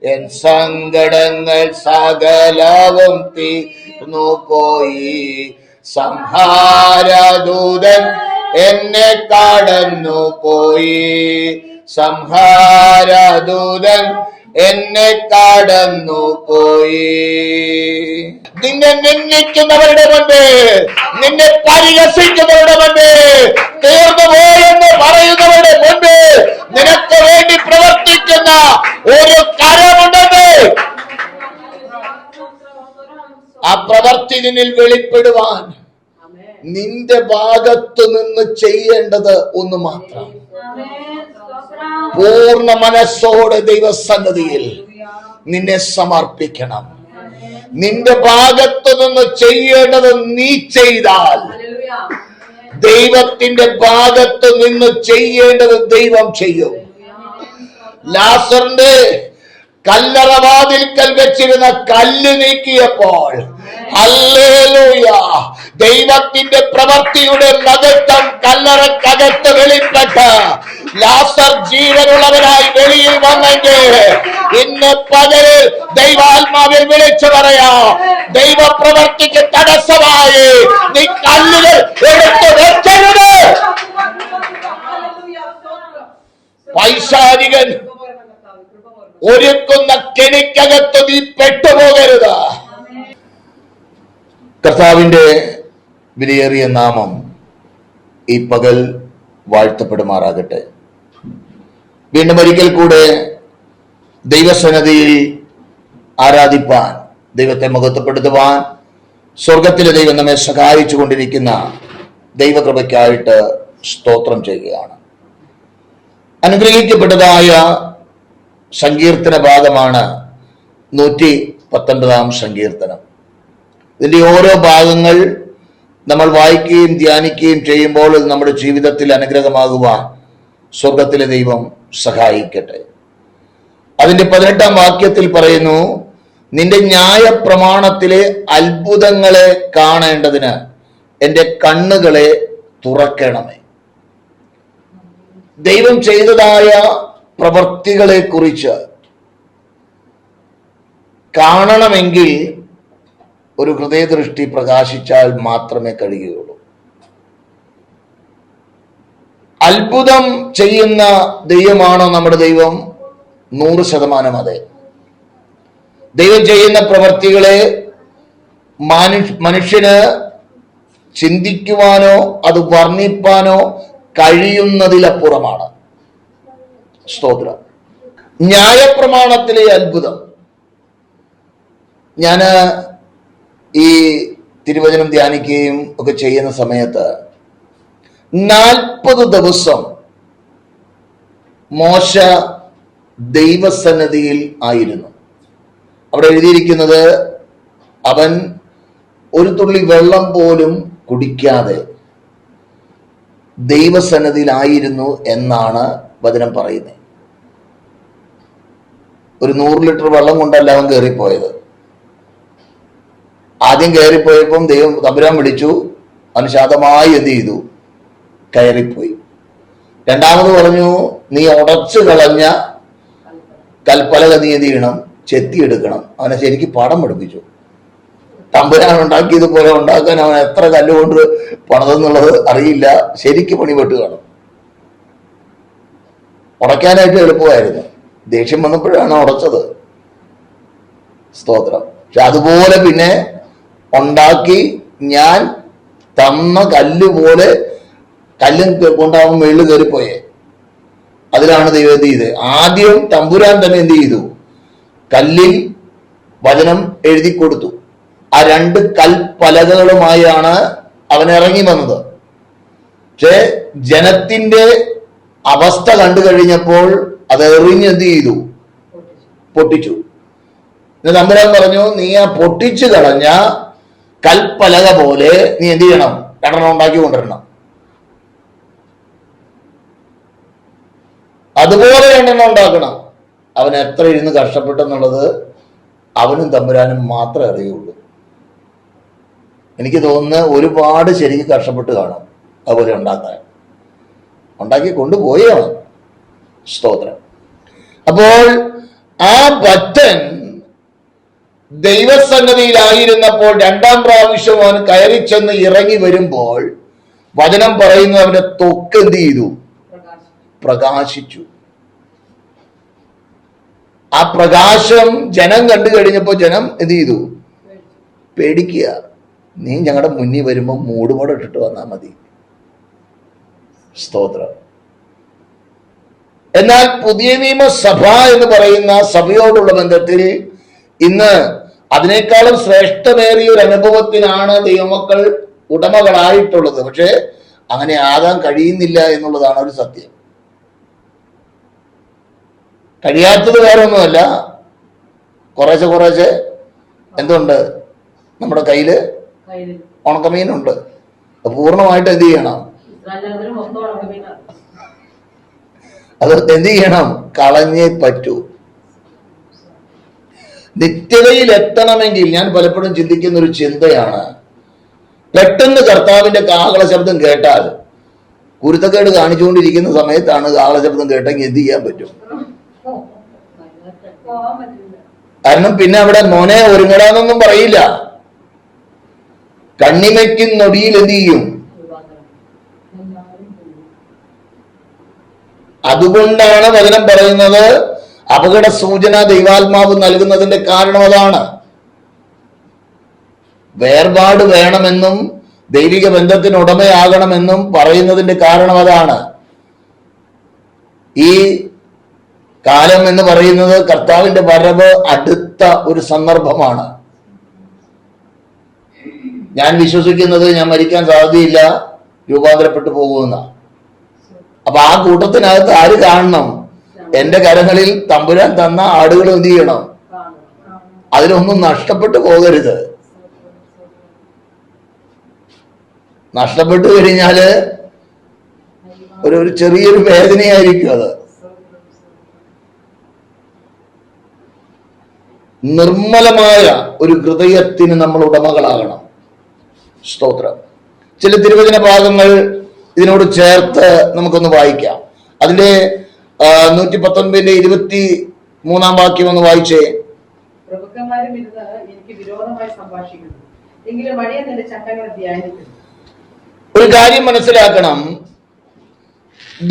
N സങ്കടങ്ങൾ സകലവും തീർന്നു പോയി. സംഹാരദൂതൻ എന്നെ കടന്നു പോയി. സംഹാരദൂതൻ എന്നെ കടന്നു പോയി. നിന്നെ നിന്ദിക്കുന്നവരുടെ മുൻപേ, നിന്നെ പരിഹസിക്കുന്നവരുടെ മുൻപേ, തീർന്നു പോയെന്ന് പറയുന്നവരുടെ മുൻപേ നിനക്ക് വേണ്ടി പ്രവർത്തിക്കുന്ന ഒരു കരമുണ്ടെന്ന്. ആ പ്രവർത്തി നിന്നിൽ വെളിപ്പെടുവാൻ നിന്റെ ഭാഗത്തു നിന്ന് ചെയ്യേണ്ടത് ഒന്ന് മാത്രം. പൂർണ്ണ മനസ്സോടെ ദൈവസന്നിധിയിൽ നിന്നെ സമർപ്പിക്കണം. നിന്റെ ഭാഗത്തു നിന്ന് ചെയ്യേണ്ടത് നീ ചെയ്താൽ, ദൈവത്തിന്റെ ഭാഗത്ത് നിന്ന് ചെയ്യേണ്ടത് ദൈവം ചെയ്യും. ലാസറിന്റെ കല്ലറവാതിൽക്കൽ വെച്ചിരുന്ന കല്ല് നീക്കിയപ്പോൾ ഹല്ലേലൂയ, ദൈവത്തിന്റെ പ്രവൃത്തിയുടെ മഹത്വം കല്ലറക്കകത്ത് വെളിപ്പെട്ട് ലാസർ ജീവനുള്ളവനായി വെളിയിൽ വന്നെങ്കിൽ ഇന്ന് പകല് ദൈവാത്മാവിൽ വിളിച്ചു പറയാ, ദൈവപ്രവൃത്തിക്ക് തടസ്സമായി നീ കല്ലുകൾ എടുത്തു വെക്കരുത്. പൈശാചികൻ ഒരുക്കുന്ന കെണിക്കകത്ത് നീ പെട്ടുപോകരുത്. കർത്താവിന്റെ വിലയേറിയ നാമം ഈ പകൽ വാഴ്ത്തപ്പെടുമാറാകട്ടെ. വീണ്ടും ഒരിക്കൽ കൂടെ ദൈവസന്നിധിയിൽ ആരാധിപ്പാൻ, ദൈവത്തെ മഹത്വപ്പെടുത്തുവാൻ സ്വർഗത്തിലെ ദൈവം നമ്മെ സഹായിച്ചു കൊണ്ടിരിക്കുന്ന ദൈവകൃപയ്ക്കായിട്ട് സ്തോത്രം ചെയ്യുകയാണ്. അനുഗ്രഹിക്കപ്പെട്ടതായ സങ്കീർത്തന ഭാഗമാണ് 119 സങ്കീർത്തനം. ഇതിന്റെ ഓരോ ഭാഗങ്ങൾ നമ്മൾ വായിക്കുകയും ധ്യാനിക്കുകയും ചെയ്യുമ്പോൾ ഇത് നമ്മുടെ ജീവിതത്തിൽ അനുഗ്രഹമാകുവാൻ സ്വർഗത്തിലെ ദൈവം സഹായിക്കട്ടെ. അതിന്റെ 18 വാക്യത്തിൽ പറയുന്നു, നിന്റെ ന്യായപ്രമാണത്തിലെ അത്ഭുതങ്ങളെ കാണേണ്ടതിന് എൻ്റെ കണ്ണുകളെ തുറക്കണമേ. ദൈവം ചെയ്തതായ പ്രവൃത്തികളെ കുറിച്ച് കാണണമെങ്കിൽ ഒരു ഹൃദയദൃഷ്ടി പ്രകാശിച്ചാൽ മാത്രമേ കഴിയുകയുള്ളൂ. അത്ഭുതം ചെയ്യുന്ന ദൈവമാണോ നമ്മുടെ ദൈവം? 100% അതെ. ദൈവം ചെയ്യുന്ന പ്രവൃത്തികളെ മനുഷ്യന് ചിന്തിക്കുവാനോ അത് വർണ്ണിപ്പാനോ കഴിയുന്നതിലപ്പുറമാണ്. സ്തോത്രം. ന്യായപ്രമാണത്തിലെ അത്ഭുതം. ഞാൻ ഈ തിരുവചനം ധ്യാനിക്കുകയും ഒക്കെ ചെയ്യുന്ന സമയത്ത് 40 ദിവസം മോശ ദൈവസന്നിധിയിൽ ആയിരുന്നു. അവിടെ എഴുതിയിരിക്കുന്നത് അവൻ ഒരു തുള്ളി വെള്ളം പോലും കുടിക്കാതെ ദൈവസന്നിധിയിലായിരുന്നു എന്നാണ് വചനം പറയുന്നത്. ഒരു 100 ലിറ്റർ വെള്ളം കൊണ്ടല്ല അവൻ കയറിപ്പോയത്. ആദ്യം കയറിപ്പോയപ്പം ദൈവം തമ്പുരാൻ വിളിച്ചു, അവൻ ശാന്തമായി എന്ത് ചെയ്തു? കയറിപ്പോയി. രണ്ടാമത് പറഞ്ഞു, നീ ഉടച്ചു കളഞ്ഞ കൽപ്പലക നീ എന്ത് ചെയ്യണം? ചെത്തിയെടുക്കണം. അവനെ ശരിക്ക് പടം പഠിപ്പിച്ചു. തമ്പുരാൻ ഉണ്ടാക്കിയതുപോലെ ഉണ്ടാക്കാൻ അവൻ എത്ര കല്ലുകൊണ്ട് പണിതെന്നുള്ളത് അറിയില്ല. ശരിക്ക് പണിപെട്ട് കാണും. ഉടയ്ക്കാനായിട്ട് എളുപ്പമായിരുന്നു. ദേഷ്യം വന്നപ്പോഴാണ് ഉടച്ചത്. സ്തോത്രം. പക്ഷെ അതുപോലെ പിന്നെ ഉണ്ടാക്കി ഞാൻ തന്ന കല്ലുപോലെ കല്ലും കൊണ്ടാവും മേളിൽ കയറിപ്പോയേ. അതിലാണ് ദൈവം എന്ത് ചെയ്ത്? ആദ്യം തമ്പുരാൻ തന്നെ എന്ത് ചെയ്തു? കല്ലിൽ വചനം എഴുതി കൊടുത്തു. ആ 2 കൽപ്പലകകളുമായാണ് അവൻ ഇറങ്ങി വന്നത്. പക്ഷെ ജനത്തിന്റെ അവസ്ഥ കണ്ടു കഴിഞ്ഞപ്പോൾ അത് എറിഞ്ഞെന്ത് ചെയ്തു? പൊട്ടിച്ചു. തമ്പുരാൻ പറഞ്ഞു, നീ ആ പൊട്ടിച്ചു കളഞ്ഞ കൽപ്പലക പോലെ നീ എന്ത് ചെയ്യണം? 2 ഉണ്ടാക്കി കൊണ്ടുവരണം. അതുപോലെ 2 ഉണ്ടാക്കണം. അവൻ എത്ര ഇരുന്ന് കഷ്ടപ്പെട്ടെന്നുള്ളത് അവനും തമ്പുരാനും മാത്രമേ അറിയുള്ളൂ. എനിക്ക് തോന്നുന്നു ഒരുപാട് ശരിക്കും കഷ്ടപ്പെട്ട് കാണും അതുപോലെ ഉണ്ടാക്കി കൊണ്ടുപോയാണ്. സ്തോത്രം. അപ്പോൾ ആ ഭക്തൻ ദൈവസന്നിധിയിലായിരുന്നപ്പോൾ രണ്ടാം പ്രാവശ്യം അവൻ കയറി ചെന്ന് ഇറങ്ങി വരുമ്പോൾ വചനം പറയുന്നു അവന്റെ ത്വക്ക് എന്ത് ചെയ്തു? പ്രകാശിച്ചു. ആ പ്രകാശം ജനം കണ്ടു കഴിഞ്ഞപ്പോ ജനം എന്ത് ചെയ്തു? പേടിക്കുക. നീ ഞങ്ങളുടെ മുന്നിൽ വരുമ്പോ മൂടുപടം ഇട്ടിട്ട് വന്നാൽ മതി. സ്തോത്രം. എന്നാൽ പുതിയ നിയമസഭ എന്ന് പറയുന്ന സഭയോടുള്ള ബന്ധത്തിൽ ഇന്ന് അതിനേക്കാളും ശ്രേഷ്ഠമേറിയ ഒരു അനുഭവത്തിനാണ് ദൈവമക്കൾ ഉടമകളായിട്ടുള്ളത്. പക്ഷെ അങ്ങനെ ആകാൻ കഴിയുന്നില്ല എന്നുള്ളതാണ് ഒരു സത്യം. കഴിയാത്തത് വേറെ ഒന്നുമല്ല, കുറേശ്ശെ എന്തുണ്ട്? നമ്മുടെ കയ്യില് ഉണക്കമീനുണ്ട്. പൂർണ്ണമായിട്ട് എന്ത് ചെയ്യണം? അത് എന്ത് ചെയ്യണം? കളഞ്ഞേ പറ്റൂ. നിത്യതയിൽ എത്തണമെങ്കിൽ ഞാൻ പലപ്പോഴും ചിന്തിക്കുന്ന ഒരു ചിന്തയാണ്, പെട്ടെന്ന് കർത്താവിന്റെ കാഹള ശബ്ദം കേട്ടാൽ, കുരുത്തക്കേട് കാണിച്ചുകൊണ്ടിരിക്കുന്ന സമയത്താണ് കാഹള ശബ്ദം കേട്ടെങ്കിൽ എന്ത് ചെയ്യാൻ പറ്റും? കാരണം പിന്നെ അവിടെ മോനെ ഒരുങ്ങടാന്നൊന്നും പറയില്ല. കണ്ണിമയ്ക്കും നൊടിയിൽ എന്ത് ചെയ്യും? അതുകൊണ്ടാണ് വചനം പറയുന്നത് അപകട സൂചന ദൈവാത്മാവ് നൽകുന്നതിന്റെ കാരണം അതാണ്. വേർപാട് വേണമെന്നും ദൈവിക ബന്ധത്തിന് ഉടമയാകണമെന്നും പറയുന്നതിന്റെ കാരണം അതാണ്. ഈ കാലം എന്ന് പറയുന്നത് കർത്താവിന്റെ വരവ് അടുത്ത ഒരു സന്ദർഭമാണ്. ഞാൻ വിശ്വസിക്കുന്നത് ഞാൻ മരിക്കാൻ സാധ്യതയില്ല, രൂപാന്തരപ്പെട്ടു പോകുമെന്ന. അപ്പൊ ആ കൂട്ടത്തിനകത്ത് ആര് കാണണം? എന്റെ കരങ്ങളിൽ തമ്പുരാൻ തന്ന ആടുകൾ എന്ത് ചെയ്യണം? അതിലൊന്നും നഷ്ടപ്പെട്ടു പോകരുത്. നഷ്ടപ്പെട്ടു കഴിഞ്ഞാല് ഒരു ചെറിയൊരു വേദനയായിരിക്കും അത്. നിർമ്മലമായ ഒരു ഹൃദയത്തിന് നമ്മൾ ഉടമകളാകണം. സ്തോത്രം. ചില തിരുവചന ഭാഗങ്ങൾ ഇതിനോട് ചേർത്ത് നമുക്കൊന്ന് വായിക്കാം. അതിന്റെ 119 23 വാക്യം ഒന്ന് വായിച്ചേ. പ്രഭുക്കന്മാരും ഇരുന്ന് എനിക്ക് വിരോധമായി സംഭാഷിക്കുന്നു, എങ്കിലും വഴിയെ നിന്റെ ചട്ടങ്ങളെ ധ്യാനിക്കുന്നു. ഒരു കാര്യം മനസ്സിലാക്കണം,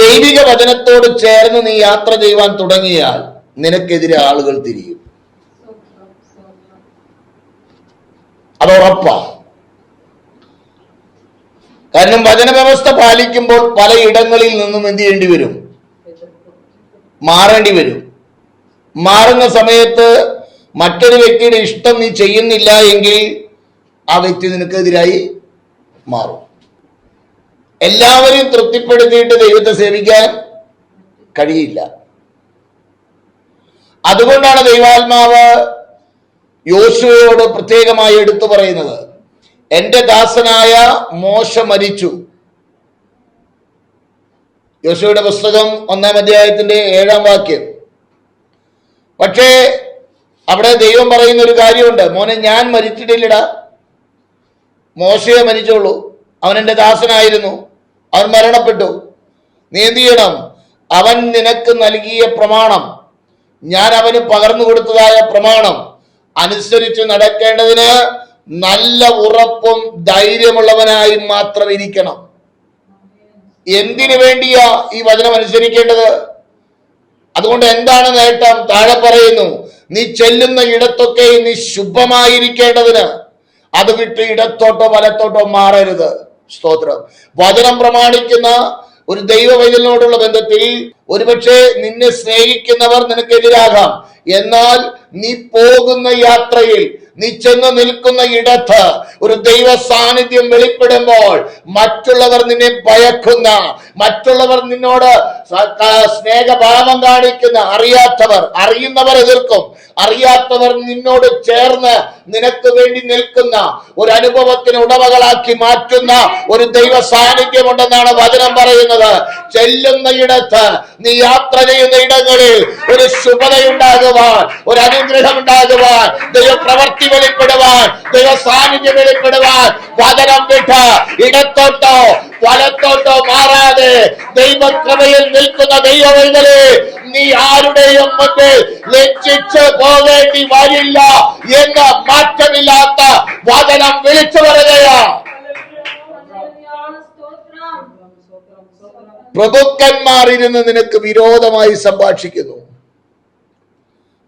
ദൈവിക വചനത്തോട് ചേർന്ന് നീ യാത്ര ചെയ്യുവാൻ തുടങ്ങിയാൽ നിനക്കെതിരെ ആളുകൾ തിരിയും. അതുറപ്പാ. കാരണം വചനവ്യവസ്ഥ പാലിക്കുമ്പോൾ പലയിടങ്ങളിൽ നിന്നും എന്ത് ചെയ്യേണ്ടി വരും? മാറേണ്ടി വരും. മാറുന്ന സമയത്ത് മറ്റൊരു വ്യക്തിയുടെ ഇഷ്ടം നീ ചെയ്യുന്നില്ല എങ്കിൽ ആ വ്യക്തി നിനക്കെതിരായി മാറും. എല്ലാവരെയും തൃപ്തിപ്പെടുത്തിയിട്ട് ദൈവത്തെ സേവിക്കാൻ കഴിയില്ല. അതുകൊണ്ടാണ് ദൈവാത്മാവ് യോശുവയോട് പ്രത്യേകമായി എടുത്തു പറയുന്നത്, എന്റെ ദാസനായ മോശ മരിച്ചു. യോശുവയുടെ പുസ്തകം 1-ാം അധ്യായത്തിന്റെ 7-ാം വാക്യം. പക്ഷേ അവിടെ ദൈവം പറയുന്ന ഒരു കാര്യമുണ്ട്, മോനെ ഞാൻ മരിച്ചിട്ടില്ലടാ, മോശയെ മരിച്ചോളൂ. അവൻ എന്റെ ദാസനായിരുന്നു, അവൻ മരണപ്പെട്ടു. നീ എന്ത് ചെയ്യണം? അവൻ നിനക്ക് നൽകിയ പ്രമാണം, ഞാൻ അവന് പകർന്നു കൊടുത്തതായ പ്രമാണം അനുസരിച്ച് നടക്കേണ്ടതിന് നല്ല ഉറപ്പും ധൈര്യമുള്ളവനായി മാത്രം ഇരിക്കണം. എന്തിനു വേണ്ടിയാ ഈ വചനം അനുസരിക്കേണ്ടത്? അതുകൊണ്ട് എന്താണ് നേട്ടം? താഴെ പറയുന്നു, നീ ചെല്ലുന്ന ഇടത്തൊക്കെ നീ ശുഭമായിരിക്കേണ്ടതിന്. അത് വിട്ട് ഇടത്തോട്ടോ വലത്തോട്ടോ മാറരുത്. സ്തോത്രം. വചനം പ്രമാണിക്കുന്ന ഒരു ദൈവവൈതലിനോടുള്ള ബന്ധത്തിൽ ഒരുപക്ഷെ നിന്നെ സ്നേഹിക്കുന്നവർ നിനക്കെതിരാകാം. എന്നാൽ നീ പോകുന്ന യാത്രയിൽ, നീ ചെന്ന് നിൽക്കുന്ന ഇടത്ത് ഒരു ദൈവ സാന്നിധ്യം വെളിപ്പെടുമ്പോൾ മറ്റുള്ളവർ നിന്നെ ഭയക്കുന്ന, മറ്റുള്ളവർ നിന്നോട് സ്നേഹഭാവം കാണിക്കുന്ന, അറിയുന്നവർ എതിർക്കും, അറിയാത്തവർ നിന്നോട് ചേർന്ന് നിനക്ക് വേണ്ടി നിൽക്കുന്ന ഒരു അനുഭവത്തിന് ഉടമകളാക്കി മാറ്റുന്ന ഒരു ദൈവ സാന്നിധ്യമുണ്ടെന്നാണ് വചനം പറയുന്നത്. ചെല്ലുന്ന ഇടത്ത്, നീ യാത്ര ചെയ്യുന്ന ഇടങ്ങളിൽ ഒരു ശുഭതയുണ്ടാകുവാൻ, ഒരു അനുഗ്രഹം ഉണ്ടാകുവാൻ, ദൈവപ്രവൃത്തി വെളിപ്പെടുവാൻ, ദൈവ സാന്നിധ്യം വെളിപ്പെടുവാൻ വചനം വിട്ട് ഇടത്തോട്ടോ വലത്തോട്ടോ മാറാതെ ദൈവകൃപയിൽ നിൽക്കുന്ന ദൈവവൈതലേ, നീ ആരുടെയും മുന്നിൽ ലജ്ജിച്ച് പോവേണ്ടി വരില്ല എന്ന് മാറ്റമില്ലാത്ത വചനം വിളിച്ചു പറയുകയാ. പ്രഭുക്കന്മാർ ഇരുന്ന് നിനക്ക് വിരോധമായി സംഭാഷിക്കുന്നു.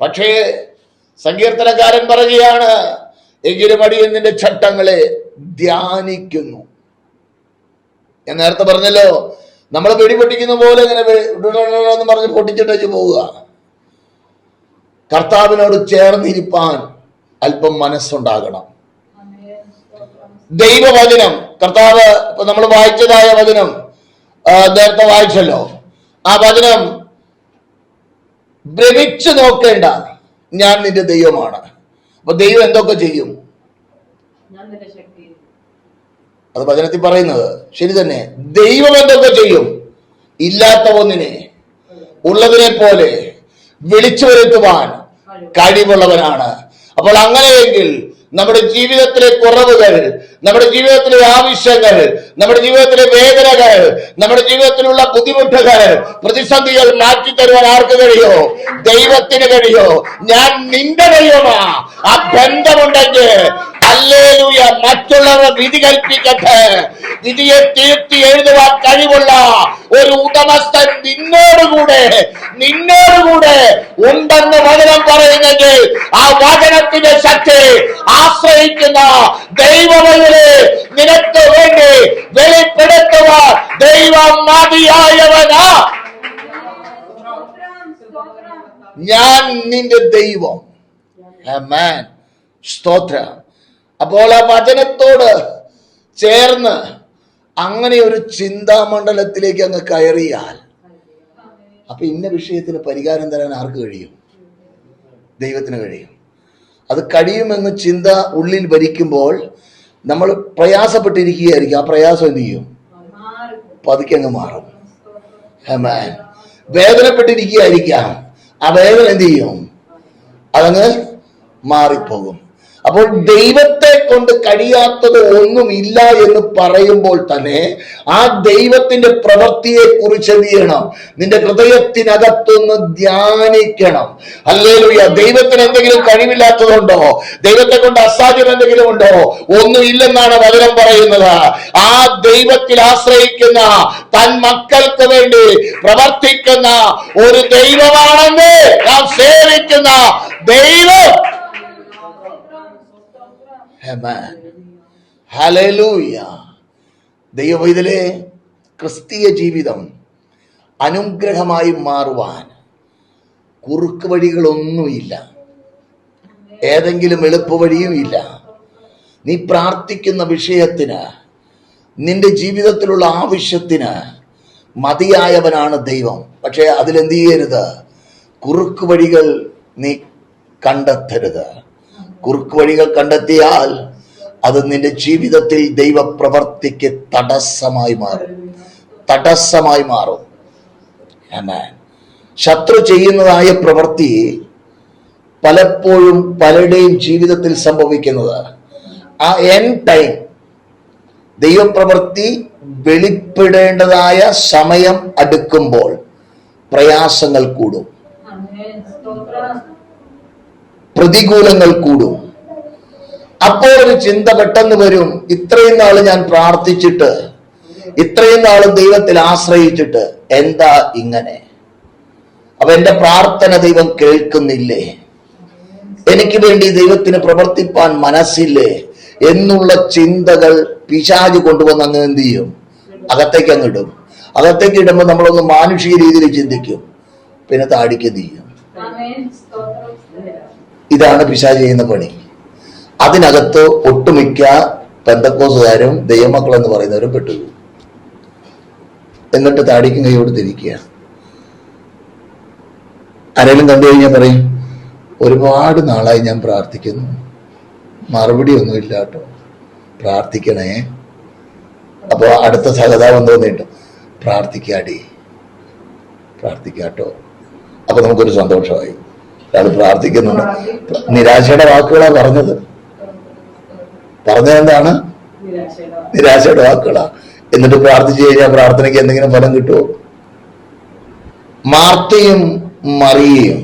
പക്ഷേ സങ്കീർത്തനക്കാരൻ പറയുകയാണ്, എങ്കിലും അടിയൻ നിന്റെ ചട്ടങ്ങളെ ധ്യാനിക്കുന്നു. ഞാൻ നേരത്തെ പറഞ്ഞല്ലോ, നമ്മൾ വെടിപൊട്ടിക്കുന്ന പോലെ ഇങ്ങനെ എന്ന് പറഞ്ഞ് പൊട്ടിച്ചിട്ടേച്ച് പോവുക. കർത്താവിനോട് ചേർന്നിരിപ്പാൻ അല്പം മനസ്സുണ്ടാകണം. ദൈവവചനം, കർത്താവ് ഇപ്പൊ നമ്മൾ വായിച്ചതായ വചനം നേരത്തെ വായിച്ചല്ലോ, ആ വചനം ഭ്രമിച്ചു നോക്കേണ്ട, ഞാൻ നിന്റെ ദൈവമാണ്. അപ്പൊ ദൈവം എന്തൊക്കെ ചെയ്യും? അത് വചനത്തിൽ പറയുന്നത് ശരി തന്നെ. ദൈവം എന്തൊക്കെ ചെയ്യും? ഇല്ലാത്ത ഒന്നിനെ ഉള്ളതിനെ പോലെ വിളിച്ചു വരുത്തുവാൻ കഴിവുള്ളവനാണ്. അപ്പോൾ അങ്ങനെയെങ്കിൽ നമ്മുടെ ജീവിതത്തിലെ കുറവുകൾ, നമ്മുടെ ജീവിതത്തിലെ ആവശ്യങ്ങൾ, നമ്മുടെ ജീവിതത്തിലെ വേദനകൾ, നമ്മുടെ ജീവിതത്തിലുള്ള ബുദ്ധിമുട്ടുകൾ, പ്രതിസന്ധികൾ മാറ്റി തരുവാൻ ആർക്ക് കഴിയോ? ദൈവത്തിന് കഴിയോ. ഞാൻ നിന്റെ ദൈവമാ. ആ ബന്ധമുണ്ടെങ്കിൽ ഹല്ലേലൂയ, മറ്റുള്ളവർ വിധി കൽപ്പിക്കട്ടെ. വിധിയെ തിരുത്തി എഴുതുവാൻ കഴിവുള്ള ഒരു ഉടമസ്ഥൻ നിന്നോടുകൂടെ ഉണ്ടെന്ന് വചനം പറയുന്നെങ്കിൽ ആ വചനത്തിന്റെ ശക്തി ആശ്രയിക്കുന്ന ദൈവമേ നിനക്ക് വേണ്ടി വെളിപ്പെടുത്തുവാൻ ദൈവം മതിയായവനാ. ഞാൻ നിന്റെ ദൈവം. ആമേൻ, സ്തോത്രം. അപ്പോൾ ആ വചനത്തോട് ചേർന്ന് അങ്ങനെ ഒരു ചിന്താമണ്ഡലത്തിലേക്ക് അങ്ങ് കയറിയാൽ അപ്പൊ ഇന്ന വിഷയത്തിന് പരിഹാരം തരാൻ ആർക്ക് കഴിയും? ദൈവത്തിന് കഴിയും. അത് കഴിയുമെന്ന് ചിന്ത ഉള്ളിൽ ഭരിക്കുമ്പോൾ നമ്മൾ പ്രയാസപ്പെട്ടിരിക്കുകയായിരിക്കും. ആ പ്രയാസം എന്ത് ചെയ്യും? പതുക്കെ അങ്ങ് മാറും. ആമേൻ. വേദനപ്പെട്ടിരിക്കുകയായിരിക്കാം. ആ വേദന എന്ത് ചെയ്യും? അതങ്ങ് മാറിപ്പോകും. അപ്പോൾ ദൈവത്തെ കൊണ്ട് കഴിയാത്തത് ഒന്നുമില്ല എന്ന് പറയുമ്പോൾ തന്നെ ആ ദൈവത്തിന്റെ പ്രവൃത്തിയെ കുറിച്ച് എന്ത് ചെയ്യണം? നിന്റെ ഹൃദയത്തിനകത്തൊന്ന് ധ്യാനിക്കണം. ഹല്ലേലൂയ. ദൈവത്തിന് എന്തെങ്കിലും കഴിവില്ലാത്തതുണ്ടോ? ദൈവത്തെ കൊണ്ട് അസാധ്യം എന്തെങ്കിലും ഉണ്ടോ? ഒന്നുമില്ലെന്നാണ് വചനം പറയുന്നത്. ആ ദൈവത്തിൽ ആശ്രയിക്കുന്ന തൻ മക്കൾക്ക് വേണ്ടി പ്രവർത്തിക്കുന്ന ഒരു ദൈവമാണെന്ന് നാം സേവിക്കുന്ന ദൈവം. ഹല്ലേലൂയ. ദൈവവൈതലേ, ക്രിസ്തീയ ജീവിതം അനുഗ്രഹമായി മാറുവാൻ കുറുക്ക് വഴികളൊന്നുമില്ല, ഏതെങ്കിലും എളുപ്പവഴിയും ഇല്ല. നീ പ്രാർത്ഥിക്കുന്ന വിഷയത്തിന്, നിന്റെ ജീവിതത്തിലുള്ള ആവശ്യത്തിന് മതിയായവനാണ് ദൈവം. പക്ഷെ അതിലെന്ത് ചെയ്യരുത്? കുറുക്ക് വഴികൾ നീ കണ്ടെത്തരുത്. കുറുക്ക് വഴികൾ കണ്ടെത്തിയാൽ അത് നിന്റെ ജീവിതത്തിൽ ദൈവപ്രവർത്തിക്ക് തടസ്സമായി മാറും. ശത്രു ചെയ്യുന്നതായ പ്രവൃത്തി പലപ്പോഴും പലരുടെയും ജീവിതത്തിൽ സംഭവിക്കുന്നത് ആ എൻഡ് ടൈം ദൈവപ്രവൃത്തി വെളിപ്പെടേണ്ടതായ സമയം അടുക്കുമ്പോൾ പ്രയാസങ്ങൾ കൂടും, പ്രതികൂലങ്ങൾ കൂടും. അപ്പോൾ ഒരു ചിന്ത പെട്ടെന്ന് വരും, ഇത്രയും നാള് ഞാൻ പ്രാർത്ഥിച്ചിട്ട്, ഇത്രയും നാള് ദൈവത്തിൽ ആശ്രയിച്ചിട്ട് എന്താ ഇങ്ങനെ? അപ്പൊ എന്റെ പ്രാർത്ഥന ദൈവം കേൾക്കുന്നില്ലേ? എനിക്ക് വേണ്ടി ദൈവത്തിന് പ്രവർത്തിപ്പാൻ മനസ്സില്ലേ എന്നുള്ള ചിന്തകൾ പിശാച് കൊണ്ടുവന്ന് അങ്ങ് എന്ത് ചെയ്യും? അകത്തേക്ക് അങ്ങിടും. അകത്തേക്ക് ഇടുമ്പോൾ നമ്മളൊന്ന് മാനുഷിക രീതിയിൽ ചിന്തിക്കും, പിന്നെ താടിക്ക് എന്ത് ചെയ്യും? ഇതാണ് പിശാച് ചെയ്യുന്ന പണി. അതിനകത്ത് ഒട്ടുമിക്ക പെന്തക്കോസുകാരും ദൈവമക്കളെന്ന് പറയുന്നവരും പെട്ടു. എന്നിട്ട് താടിക്കും കൈയോട് തിരിക്കുക. ആരെങ്കിലും കണ്ടു കഴിഞ്ഞാൽ പറയും, ഒരുപാട് നാളായി ഞാൻ പ്രാർത്ഥിക്കുന്നു, മറുപടി ഒന്നുമില്ല കേട്ടോ, പ്രാർത്ഥിക്കണേ. അപ്പൊ അടുത്ത സഹതാപം തോന്നിയിട്ട് പ്രാർത്ഥിക്കാട്ടോ. അപ്പൊ നമുക്കൊരു സന്തോഷമായി, അത് പ്രാർത്ഥിക്കുന്നുണ്ട്. നിരാശയുടെ വാക്കുകളാ പറഞ്ഞത് എന്താണ്? നിരാശയുടെ വാക്കുകളാ. എന്നിട്ട് പ്രാർത്ഥിച്ചു കഴിഞ്ഞാൽ പ്രാർത്ഥനയ്ക്ക് എന്തെങ്കിലും ഫലം കിട്ടുമോ? മാർത്തയും മറിയയും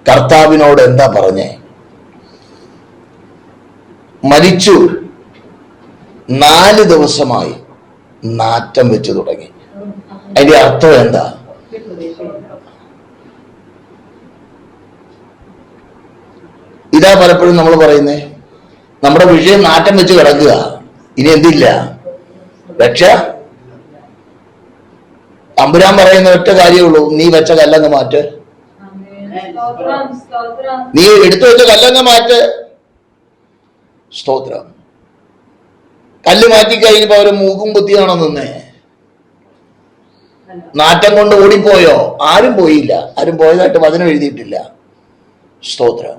കർത്താവിനോട് എന്താ പറഞ്ഞേ? മരിച്ചു 4 ദിവസമായി നാറ്റം വെച്ച് തുടങ്ങി. അതിന്റെ അർത്ഥം എന്താ? ഇതാ പലപ്പോഴും നമ്മൾ പറയുന്നേ, നമ്മുടെ വിഷയം നാറ്റം വെച്ച് കിടക്കുക, ഇനി എന്തില്ല, രക്ഷ. തമ്പുരാൻ പറയുന്ന ഒറ്റ കാര്യമുള്ളൂ, നീ വെച്ച കല്ലങ്ങ് മാറ്റ്, നീ എടുത്തു വെച്ച കല്ലങ്ങ് മാറ്റ്. സ്തോത്രം. കല്ല് മാറ്റി കഴിഞ്ഞപ്പോ അവര് മൂക്കും കുത്തിയാണോ നിന്നേ? നാറ്റം കൊണ്ട് ഓടിപ്പോയോ? ആരും പോയില്ല, ആരും പോയതായിട്ട് വചനം എഴുതിയിട്ടില്ല. സ്തോത്രം.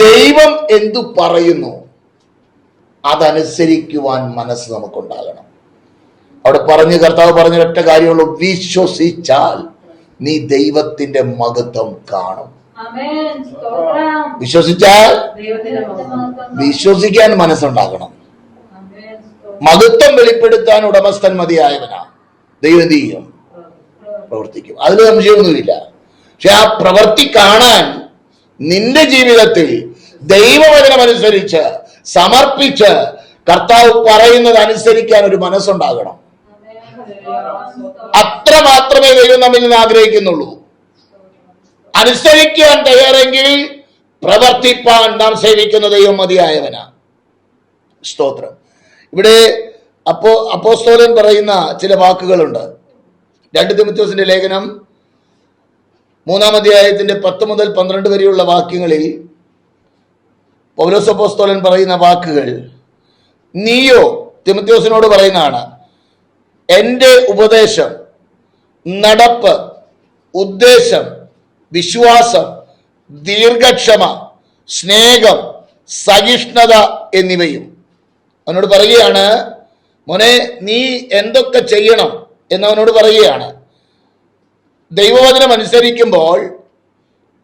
ദൈവം എന്തു പറയുന്നു അതനുസരിക്കുവാൻ മനസ്സ് നമുക്കുണ്ടാകണം. അവിടെ കർത്താവ് പറഞ്ഞ ഒറ്റ കാര്യമുള്ളൂ, വിശ്വസിച്ചാൽ നീ ദൈവത്തിന്റെ മഹത്വം കാണും. വിശ്വസിച്ചാൽ, വിശ്വസിക്കാൻ മനസ്സുണ്ടാകണം. മഹത്വം വെളിപ്പെടുത്താൻ ഉടമസ്ഥൻ മതിയായവനാ. ദൈവം ചെയ്യും, പ്രവർത്തിക്കും, അതിൽ സംശയമൊന്നുമില്ല. പക്ഷെ ആ പ്രവൃത്തി കാണാൻ നിന്റെ ജീവിതത്തിൽ ദൈവവചനമനുസരിച്ച് സമർപ്പിച്ച് കർത്താവ് പറയുന്നത് അനുസരിക്കാൻ ഒരു മനസ്സുണ്ടാകണം. അത്ര മാത്രമേ ദൈവം നമ്മിൽ നിന്ന് ആഗ്രഹിക്കുന്നുള്ളൂ. അനുസരിക്കാൻ തയ്യാറെങ്കിൽ പ്രവർത്തിപ്പാൻ നാം സേവിക്കുന്ന ദൈവം മതിയായവനാ. സ്തോത്രം. ഇവിടെ അപ്പോസ്തലൻ പറയുന്ന ചില വാക്കുകളുണ്ട്. 2 തിമോഥെയോസിന്റെ ലേഖനം 3-ാം അധ്യായത്തിന്റെ 10 മുതൽ 12 വരെയുള്ള വാക്യങ്ങളിൽ പൗലോസ് അപ്പോസ്തലൻ പറയുന്ന വാക്കുകൾ, നീയോ, തിമോഥെയോസിനോട് പറയുന്നതാണ്, എന്റെ ഉപദേശം, നടപ്പ്, ഉദ്ദേശം, വിശ്വാസം, ദീർഘക്ഷമ, സ്നേഹം, സഹിഷ്ണുത എന്നിവയും. അവനോട് പറയുകയാണ്, മോനെ നീ എന്തൊക്കെ ചെയ്യണം എന്നവനോട് പറയുകയാണ്. ദൈവവചനം അനുസരിക്കുമ്പോൾ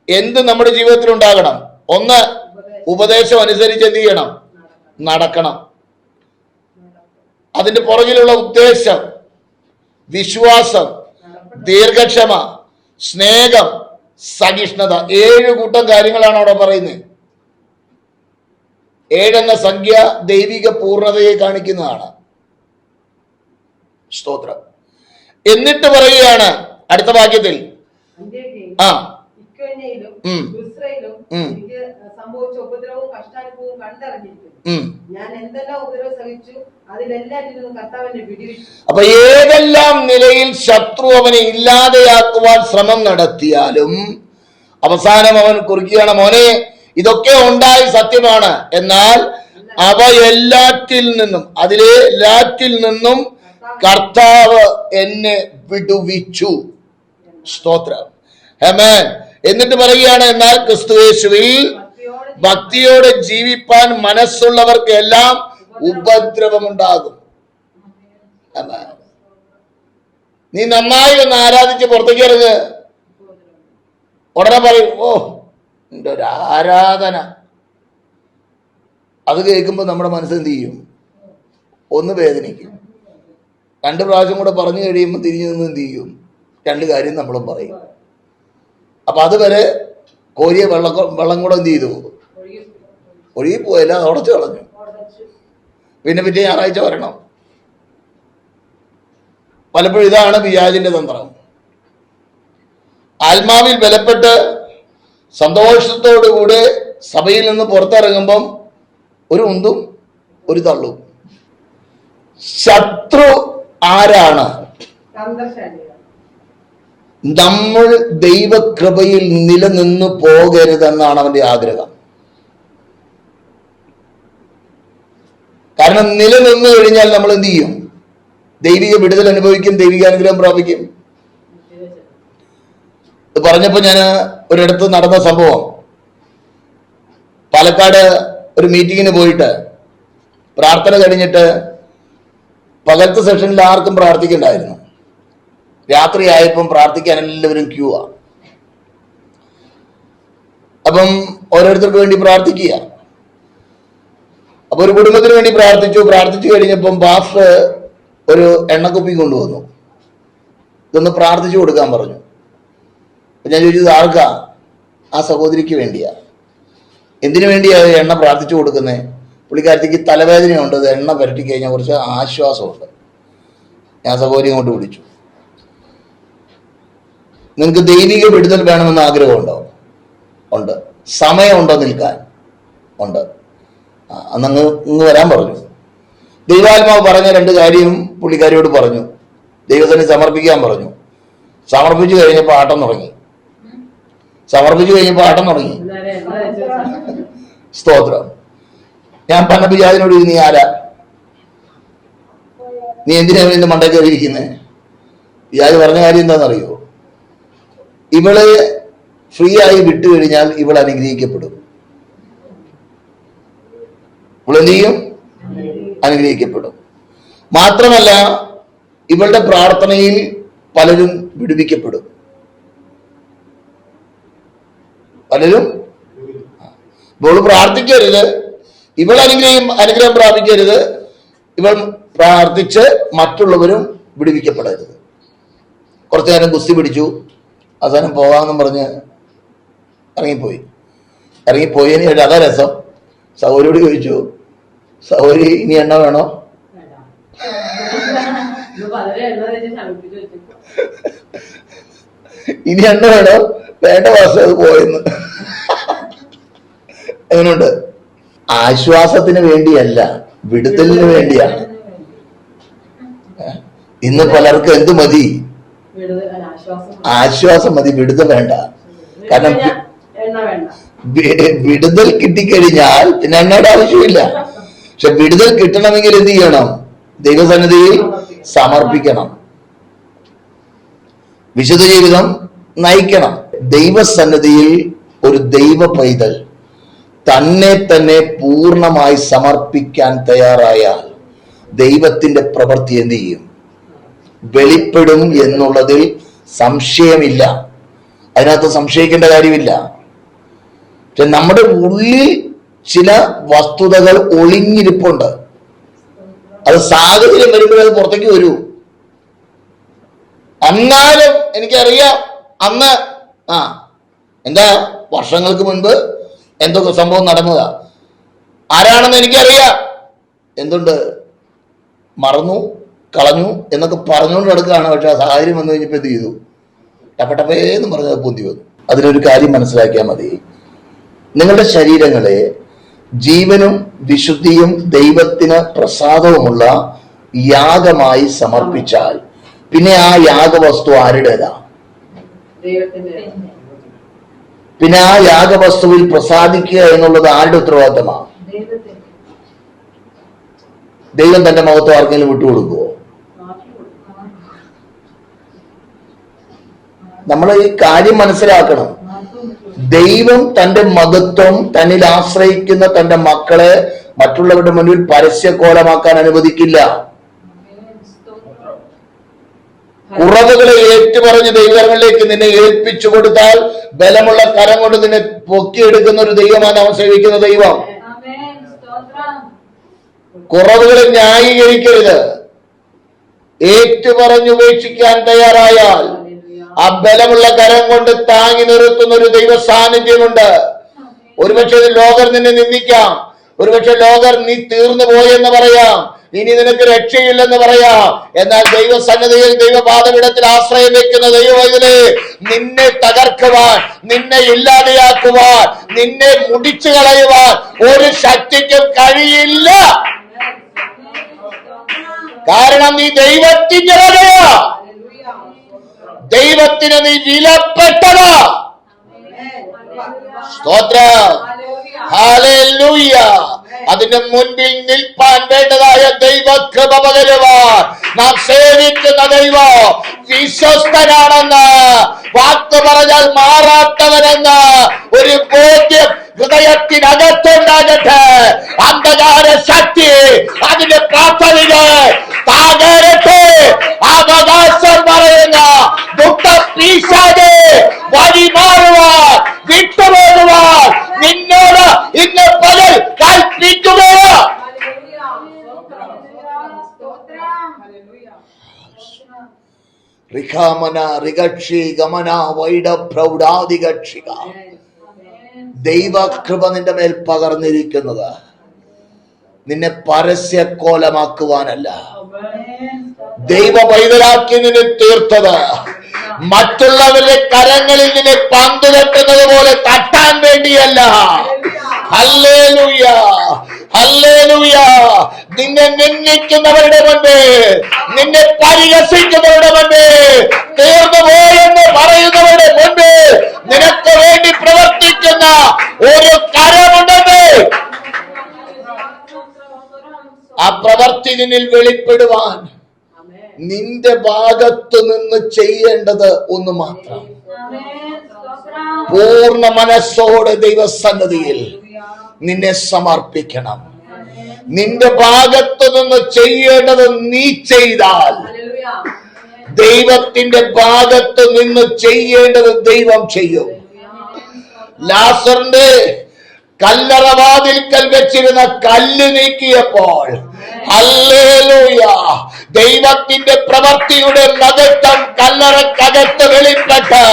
എന്ത് നമ്മുടെ ജീവിതത്തിൽ ഉണ്ടാകണം? 1, ഉപദേശം അനുസരിച്ച് എന്ത് ചെയ്യണം? നടക്കണം. അതിന്റെ പുറകിലുള്ള ഉദ്ദേശം, വിശ്വാസം, ദീർഘക്ഷമ, സ്നേഹം, സഹിഷ്ണുത. 7 കൂട്ടം കാര്യങ്ങളാണ് അവിടെ പറയുന്നത്. 7 എന്ന സംഖ്യ ദൈവിക പൂർണ്ണതയെ കാണിക്കുന്നതാണ്. സ്തോത്രം. എന്നിട്ട് പറയുകയാണ് അടുത്ത വാക്യത്തിൽ, സംഭവിച്ച ഉപദ്രവവും കഷ്ടാനുഭവവും കണ്ടറിഞ്ഞിരിക്കുന്നു. ഞാൻ എന്തെല്ലാം ഉപദ്രവം സഹിച്ചു അതിലെല്ലാറ്റിനും കർത്താവിനെ വിടുവിച്ചു. അപ്പൊ ഏതെല്ലാം നിലയിൽ ശത്രു അവനെ ഇല്ലാതെയാക്കുവാൻ ശ്രമം നടത്തിയാലും അവസാനം അവൻ കുറിക്കുകയാണ്, മോനെ ഇതൊക്കെ ഉണ്ടായി സത്യമാണ്, എന്നാൽ അവ എല്ലാറ്റിൽ നിന്നും, അതിലെ എല്ലാറ്റിൽ നിന്നും കർത്താവ് എന്നെ വിടുവിച്ചു. സ്തോത്രം. ആമേൻ. എന്നിട്ട് പറയുകയാണ്, എന്നാൽ ക്രിസ്തുയേശുവിൽ ഭക്തിയോടെ ജീവിപ്പാൻ മനസ്സുള്ളവർക്ക് എല്ലാം ഉപദ്രവമുണ്ടാകും. നീ നന്നായി ഒന്ന് ആരാധിച്ച് പുറത്തേക്ക് ഇറങ്ങ്, ഉടനെ പറയും, ഓ നിന്റെ ഒരു ആരാധന. അത് കേൾക്കുമ്പോൾ നമ്മുടെ മനസ്സെന്ത് ചെയ്യും? ഒന്ന് വേദനിക്കും. 2 പ്രാവശ്യം കൂടെ പറഞ്ഞു കഴിയുമ്പോൾ തിരിഞ്ഞു നിന്ന് എന്ത് ചെയ്യും? 2 കാര്യം നമ്മളും പറയും. അപ്പൊ അതുവരെ കോരിയ വെള്ളം കൂടെ എന്ത് ചെയ്തു? ഒഴുകി പോയല്ല, ഉടച്ചു കളഞ്ഞു. പിന്നെ ഞായറാഴ്ച വരണം. പലപ്പോഴും ഇതാണ് പിശാചിന്റെ തന്ത്രം. ആത്മാവിൽ ബലപ്പെട്ട് സന്തോഷത്തോടുകൂടെ സഭയിൽ നിന്ന് പുറത്തിറങ്ങുമ്പം ഒരു ഉന്തും ഒരു തള്ളും. ശത്രു ആരാണ്? നമ്മൾ ദൈവകൃപയിൽ നിലനിന്നു പോകരുതെന്നാണ് അവന്റെ ആഗ്രഹം. കാരണം നിലനിന്നു കഴിഞ്ഞാൽ നമ്മൾ എന്ത് ചെയ്യും? ദൈവിക വിടുതൽ അനുഭവിക്കും, ദൈവിക അനുഗ്രഹം പ്രാപിക്കും. ഇത് പറഞ്ഞപ്പോ ഞാൻ ഒരിടത്ത് നടന്ന സംഭവം, പാലക്കാട് ഒരു മീറ്റിങ്ങിന് പോയിട്ട് പ്രാർത്ഥന കഴിഞ്ഞിട്ട് പകലത്തെ സെഷനിൽ ആർക്കും പ്രാർത്ഥിക്കണ്ടായിരുന്നു. രാത്രിയായപ്പം പ്രാർത്ഥിക്കാൻ എല്ലാവരും ക്യൂ ആ. അപ്പം ഓരോരുത്തർക്ക് വേണ്ടി പ്രാർത്ഥിക്കുക. അപ്പൊ ഒരു കുടുംബത്തിന് വേണ്ടി പ്രാർത്ഥിച്ചു കഴിഞ്ഞപ്പം പാസ്റ്റർ ഒരു എണ്ണക്കുപ്പി കൊണ്ടുവന്നു. ഇതൊന്ന് പ്രാർത്ഥിച്ചു കൊടുക്കാൻ പറഞ്ഞു. ഞാൻ ചോദിച്ചത് ആർക്കാ? ആ സഹോദരിക്ക് വേണ്ടിയാ. എന്തിനു വേണ്ടിയാ എണ്ണ പ്രാർത്ഥിച്ചു കൊടുക്കുന്നത്? പുള്ളിക്കാരത്തേക്ക് തലവേദനയുണ്ട്, അത് എണ്ണ പുരട്ടി കഴിഞ്ഞാൽ കുറച്ച് ആശ്വാസമുണ്ട്. ഞാൻ സഹോദരി അങ്ങോട്ട് വിളിച്ചു. നിങ്ങൾക്ക് ദൈവിക വിടുതൽ വേണമെന്ന് ആഗ്രഹമുണ്ടോ? ഉണ്ട്. സമയമുണ്ടോ നിൽക്കാൻ? ഉണ്ട്. അന്നങ്ങ് ഇങ്ങ് വരാൻ പറഞ്ഞു. ദൈവാത്മാവ് പറഞ്ഞ 2 കാര്യം പുള്ളിക്കാരിയോട് പറഞ്ഞു. ദൈവത്തിന് സമർപ്പിക്കാൻ പറഞ്ഞു. സമർപ്പിച്ചു കഴിഞ്ഞപ്പോൾ ആട്ടം തുടങ്ങി. സ്തോത്രം. ഞാൻ പറഞ്ഞ പിജാതിനോട്, നീ ആരാ? നീ എന്തിനാ ഇന്ന് മണ്ടേ കയറിയിരിക്കുന്നത്? പിജാതി പറഞ്ഞ കാര്യം എന്താണെന്നറിയോ? ഇവളെ ഫ്രീ ആയി വിട്ടു കഴിഞ്ഞാൽ ഇവൾ അനുഗ്രഹിക്കപ്പെടും. ഇവളെന്ത് ചെയ്യും? അനുഗ്രഹിക്കപ്പെടും. മാത്രമല്ല, ഇവളുടെ പ്രാർത്ഥനയിൽ പലരും വിടുവിക്കപ്പെടും. ഇവൾ പ്രാർത്ഥിക്കരുത്, ഇവൾ അനുഗ്രഹം പ്രാപിക്കരുത്, ഇവൾ പ്രാർത്ഥിച്ച് മറ്റുള്ളവരും വിടുവിക്കപ്പെടരുത്. കുറച്ചു നേരം ഗുസ്തി പിടിച്ചു, അവസാനം പോകാമെന്നും പറഞ്ഞ് ഇറങ്ങിപ്പോയതിന് അതാ രസം. സഹോദരിയോട് ചോദിച്ചു, സഹോദരി ഇനി എണ്ണ വേണോ? ഇനി എണ്ണ വേണോ? വേണ്ട വാസം, അത് പോയെന്ന്. എങ്ങനെയുണ്ട്? ആശ്വാസത്തിന് വേണ്ടിയല്ല, വിടുതലിന് വേണ്ടിയാണ്. ഇന്ന് പലർക്കും എന്ത് മതി? ആശ്വാസം മതി, വിടുതൽ വേണ്ട. കാരണം വിടുതൽ കിട്ടിക്കഴിഞ്ഞാൽ പിന്നെ എണ്ണയുടെ ആവശ്യമില്ല. പക്ഷെ വിടുതൽ കിട്ടണമെങ്കിൽ എന്ത് ചെയ്യണം? ദൈവസന്നിധിയിൽ സമർപ്പിക്കണം, വിശുദ്ധ ജീവിതം നയിക്കണം. ദൈവസന്നിധിയിൽ ഒരു ദൈവ പൈതൽ തന്നെ പൂർണ്ണമായി സമർപ്പിക്കാൻ തയ്യാറായാൽ ദൈവത്തിന്റെ പ്രവൃത്തി എന്ത് ചെയ്യും? വെളിപ്പെടും എന്നുള്ളതിൽ സംശയമില്ല. അതിനകത്ത് സംശയിക്കേണ്ട കാര്യമില്ല. പക്ഷെ നമ്മുടെ ഉള്ളിൽ ചില വസ്തുതകൾ ഒളിഞ്ഞിരിപ്പുണ്ട്. അത് സാഹചര്യം വരുമ്പോഴത് പുറത്തേക്ക് വരൂ. എന്നാലും എനിക്കറിയാം, അന്ന് എന്താ വർഷങ്ങൾക്ക് മുൻപ് എന്തൊക്കെ സംഭവം നടന്നതാ, ആരാണെന്ന് എനിക്കറിയാം. എന്തുണ്ട്? മറന്നു കളഞ്ഞു എന്നൊക്കെ പറഞ്ഞുകൊണ്ട് നടക്കുകയാണ്. പക്ഷെ ആ സാഹചര്യം വന്നു കഴിഞ്ഞപ്പോൾ എന്ത് ചെയ്തു? ടപ്പേന്ന് പറഞ്ഞത് പൊന്തി വന്നു. അതിനൊരു കാര്യം മനസ്സിലാക്കിയാൽ മതി. നിങ്ങളുടെ ശരീരങ്ങളെ ജീവനും വിശുദ്ധിയും ദൈവത്തിന് പ്രസാദവുമുള്ള യാഗമായി സമർപ്പിച്ചാൽ പിന്നെ ആ യാഗവസ്തു ആരുടേതാ? പിന്നെ ആ യാഗവസ്തുവിൽ പ്രസാദിക്കുക എന്നുള്ളത് ആരുടെ ഉത്തരവാദിത്തമാണ്? ദൈവം തന്റെ മഹത്വം ആർക്കെങ്കിലും വിട്ടുകൊടുക്കുവോ? നമ്മൾ ഈ കാര്യം മനസ്സിലാക്കണം. ദൈവം തന്റെ മഹത്വം തന്നിൽ ആശ്രയിക്കുന്ന തന്റെ മക്കളെ മറ്റുള്ളവരുടെ മുന്നിൽ പരസ്യകോലമാക്കാൻ അനുവദിക്കില്ല. കുറവുകളെ ഏറ്റുപറഞ്ഞ് ദൈവങ്ങളിലേക്ക് നിന്നെ ഏൽപ്പിച്ചു കൊടുത്താൽ ബലമുള്ള കരം കൊണ്ട് നിന്നെ പൊക്കിയെടുക്കുന്ന ഒരു ദൈവമാണ് അവൻ സേവിക്കുന്ന ദൈവം. കുറവുകളെ ന്യായീകരിക്കരുത്. ഏറ്റുപറഞ്ഞുപേക്ഷിക്കാൻ തയ്യാറായാൽ ആ ബലമുള്ള കരം കൊണ്ട് താങ്ങി നിർത്തുന്ന ഒരു ദൈവ സാന്നിധ്യമുണ്ട്. ഒരുപക്ഷെ ലോകർ നിന്നെ നിന്ദിക്കാം, ഒരുപക്ഷെ ലോകർ നീ തീർന്നു പോയെന്ന് പറയാം, ഇനി നിനക്ക് രക്ഷയില്ലെന്ന് പറയാം. എന്നാൽ ദൈവസന്നിധിയിൽ ദൈവപാദപീഠത്തിൽ ആശ്രയം വെക്കുന്ന ദൈവവൈതലേ, നിന്നെ തകർക്കുവാൻ, നിന്നെ ഇല്ലാതെയാക്കുവാൻ, നിന്നെ മുടിച്ചു കളയുവാൻ ഒരു ശക്തിക്കും കഴിയില്ല. കാരണം നീ ദൈവത്തിന്റെ വകയാ, ദൈവത്തിന് നീ വിലപ്പെട്ടതാ. സ്തോത്രം, ഹല്ലേലൂയ. അതിന്റെ മുൻപിൽ നിൽപ്പാൻ വേണ്ടതായ ദൈവകൃപ പകരുവാൻ നാം സേവിക്കുന്ന ദൈവം വിശ്വസ്തനാണെന്ന്, വാക്ക് പറഞ്ഞാൽ മാറാത്തവനെന്ന് ഒരു ബോധ്യം ഹൃദയത്തിനകത്തുണ്ടാകട്ടെ. അന്ധകാര ശക്തി അതിന്റെ പ്രാഥമിക താകരത്തെ അവകാശം പറയുന്ന ദുഃഖപീശാചെ വഴിമാറുവാൻ, വിട്ടുപോകുവാൻ നിന്നോട് ഇന്ന് പകൽ കൽപ്പിക്കുകയാണ്. റിഖാമന റികക്ഷി ഗമന വൈഡ പ്രൗഢാദികക്ഷിക. ദൈവകൃപ നിന്റെ മേൽ പകർന്നിരിക്കുന്നത് നിന്നെ പരസ്യക്കോലമാക്കുവാനല്ല, ദൈവ പൈതലാക്കി നിന്നെ തീർത്തത് മറ്റുള്ളവരുടെ കരങ്ങളിൽ നിന്നെ പന്ത് തട്ടുന്നത് പോലെ തട്ടാൻ വേണ്ടിയല്ല. Hallelujah, hallelujah. നിന്നെ നിന്ദിക്കുന്നവരുടെ മുൻപേ, നിന്നെ പരിഹസിക്കുന്നവരുടെ മുൻപേ, തീർന്നു പോയെന്ന് പറയുന്നവരുടെ മുൻപേ നിനക്ക് വേണ്ടി പ്രവർത്തിക്കുന്ന ഒരു കരമുണ്ടെന്ന് ആ പ്രവർത്തി നിന്നിൽ വെളിപ്പെടുവാൻ നിന്റെ ഭാഗത്തു നിന്ന് ചെയ്യേണ്ടത് ഒന്ന് മാത്രം. പൂർണ്ണ മനസ്സോടെ ദൈവസന്നിധിയിൽ നിന്നെ സമർപ്പിക്കണം. നിന്റെ ഭാഗത്തു നിന്ന് ചെയ്യേണ്ടത് നീ ചെയ്താൽ ദൈവത്തിന്റെ ഭാഗത്ത് നിന്ന് ചെയ്യേണ്ടത് ദൈവം ചെയ്യും. ലാസറിന്റെ കല്ലറവാതിൽക്കൽ വെച്ചിരുന്ന കല്ല് നീക്കിയപ്പോൾ ഹല്ലേലൂയ, ദൈവത്തിന്റെ പ്രവൃത്തിയുടെ മഹത്വം കല്ലറക്കകത്ത് വെളിപ്പെട്ട്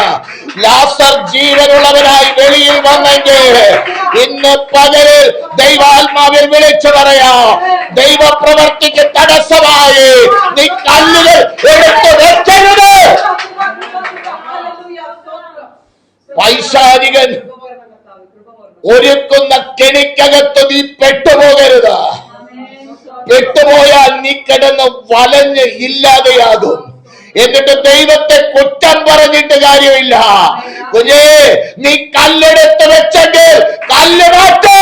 ലാസർ ജീവനുള്ളവനായി വെളിയിൽ വന്നെങ്കിൽ ഇന്ന് പകല് ദൈവാത്മാവിൽ വിളിച്ചു പറയാ, ദൈവപ്രവൃത്തിക്ക് തടസ്സമായി നീ കല്ലുകൾ എടുത്തു വെക്കരുത്. പൈശാചികൻ ഒരുക്കുന്ന കെണിക്കകത്ത് നീ പെട്ടുപോകരുത്. പെട്ടുപോയാൽ നീ കിടന്ന് വലഞ്ഞ് ഇല്ലാതെയാകും. എന്നിട്ട് ദൈവത്തെ കുറ്റം പറഞ്ഞിട്ട് കാര്യമില്ല. കുഞ്ഞേ, നീ കല്ലെടുത്ത് വെച്ചെങ്കിൽ കല്ല് മാറ്റ്.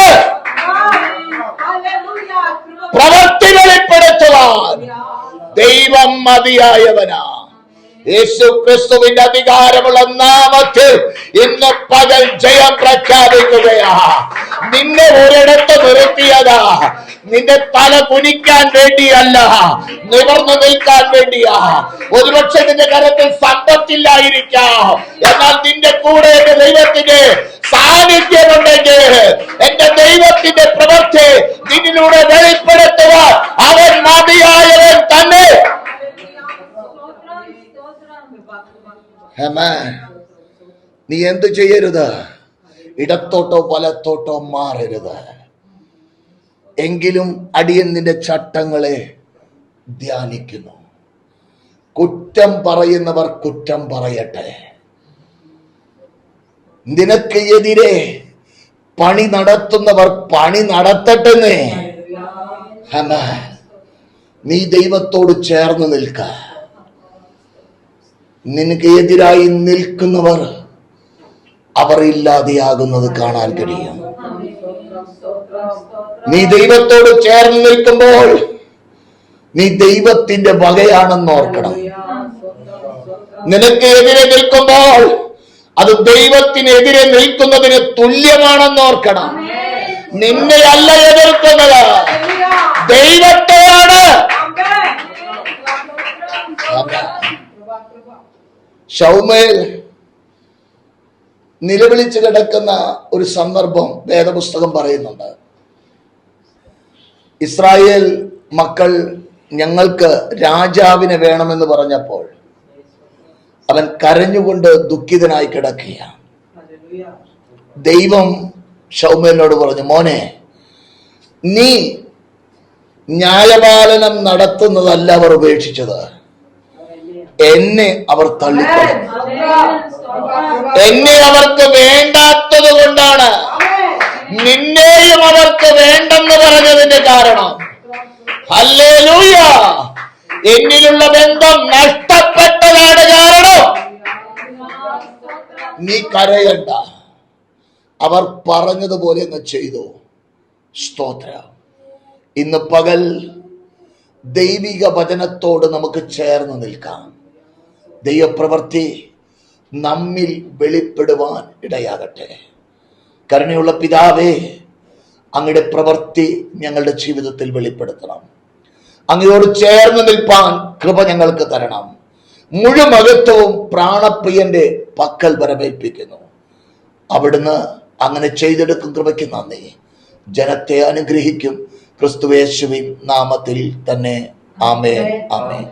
പ്രവൃത്തി വെളിപ്പെടുത്തുവാൻ ദൈവം മതിയായവനാ. യേശു ക്രിസ്തുവിന്റെ അധികാരമുള്ള നാമത്തിൽ ഇന്ന് പകൽ ജയം പ്രഖ്യാപിക്കുകയാ. നിന്നെ ഒരിടത്ത് നിർത്തിയതാ നിന്റെ തല കുനിക്കാൻ വേണ്ടിയല്ല, നിവർന്നു നിൽക്കാൻ വേണ്ടിയാ. ഒരുപക്ഷെ നിന്റെ കരത്തിൽ സമ്പത്തില്ലായിരിക്കാം, എന്നാൽ നിന്റെ കൂടെ എന്റെ ദൈവത്തിന്റെ സാന്നിധ്യമുണ്ടെങ്കിൽ എന്റെ ദൈവത്തിന്റെ പ്രവൃത്തി നിന്നിലൂടെ വെളിപ്പെടുത്തുവാൻ അവൻ മതിയായവൻ തന്നെ. നീ എന്തു ചെയ്യരുത്? ഇടത്തോട്ടോ വലത്തോട്ടോ മാറരുത്. എങ്കിലും അടിയൻ നിന്റെ ചട്ടങ്ങളെ ധ്യാനിക്കുന്നു. കുറ്റം പറയുന്നവർ കുറ്റം പറയട്ടെ, നിനക്ക് എതിരെ പണി നടത്തുന്നവർ പണി നടത്തട്ടെന്നേ. നീ ദൈവത്തോട് ചേർന്ന് നിൽക്ക. നിനക്ക് എതിരായി നിൽക്കുന്നവർ അവർ ഇല്ലാതെയാകുന്നത് കാണാൻ കഴിയും. നീ ദൈവത്തോട് ചേർന്ന് നിൽക്കുമ്പോൾ നീ ദൈവത്തിന്റെ വകയാണെന്ന് ഓർക്കണം. നിനക്ക് എതിരെ നിൽക്കുമ്പോൾ അത് ദൈവത്തിനെതിരെ നിൽക്കുന്നതിന് തുല്യമാണെന്ന് ഓർക്കണം. നിന്നെയല്ല എതിർക്കുന്നത്, ദൈവത്തെയാണ്. ശൗമേൽ നിലവിളിച്ച് കിടക്കുന്ന ഒരു സന്ദർഭം വേദപുസ്തകം പറയുന്നുണ്ട്. ഇസ്രായേൽ മക്കൾ ഞങ്ങൾക്ക് രാജാവിനെ വേണമെന്ന് പറഞ്ഞപ്പോൾ അവൻ കരഞ്ഞുകൊണ്ട് ദുഃഖിതനായി കിടക്കുകയാണ്. ദൈവം ശൗമേലിനോട് പറഞ്ഞു, മോനെ, നീ ന്യായപാലനം നടത്തുന്നതല്ല അവർ ഉപേക്ഷിച്ചത്, എന്നെ അവർ തള്ളിക്കളഞ്ഞു. എന്നെ അവർക്ക് വേണ്ടാത്തത് കൊണ്ടാണ് നിന്നെയും അവർക്ക് വേണ്ടെന്ന് പറഞ്ഞതിന്റെ കാരണം. ഹല്ലേലൂയ, എന്നിലുള്ള ബന്ധം നഷ്ടപ്പെട്ടതാണ് കാരണം. നീ കരയണ്ട, അവർ പറഞ്ഞതുപോലെ അങ്ങ് ചെയ്തു. സ്തോത്രം. ഇന്ന് പകൽ ദൈവിക വചനത്തോട് നമുക്ക് ചേർന്ന് നിൽക്കാം. ദൈവപ്രവൃത്തി നമ്മിൽ വെളിപ്പെടുവാൻ ഇടയാകട്ടെ. കരുണയുള്ള പിതാവേ, അങ്ങയുടെ പ്രവൃത്തി ഞങ്ങളുടെ ജീവിതത്തിൽ വെളിപ്പെടുത്തണം. അങ്ങയോട് ചേർന്ന് നിൽപ്പാൻ കൃപ ഞങ്ങൾക്ക് തരണം. മുഴുമഹത്വവും പ്രാണപ്രിയന്റെ പക്കൽ വരവേൽപ്പിക്കുന്നു. അവിടുന്ന് അങ്ങനെ ചെയ്തെടുക്കും കൃപയ്ക്ക് നന്ദി. ജനത്തെ അനുഗ്രഹിക്കും. ക്രിസ്തുയേശുവിൻ നാമത്തിൽ തന്നെ. ആമേൻ, ആമേൻ.